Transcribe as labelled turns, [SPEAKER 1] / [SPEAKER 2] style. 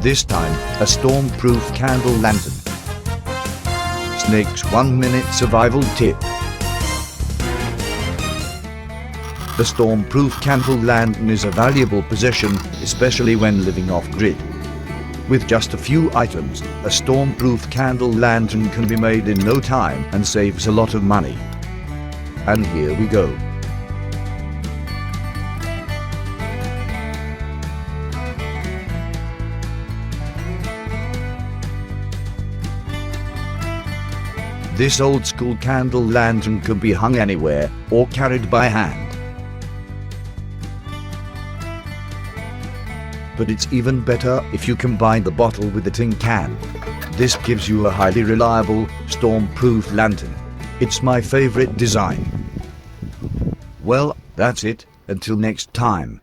[SPEAKER 1] This time, a storm-proof candle lantern. Snake's 1-minute survival tip. The storm-proof candle lantern is a valuable possession, especially when living off-grid. With just a few items, a storm-proof candle lantern can be made in no time and saves a lot of money. And here we go. This old-school candle lantern can be hung anywhere or carried by hand. But it's even better if you combine the bottle with the tin can. This gives you a highly reliable, storm-proof lantern. It's my favorite design. Well, that's it. Until next time.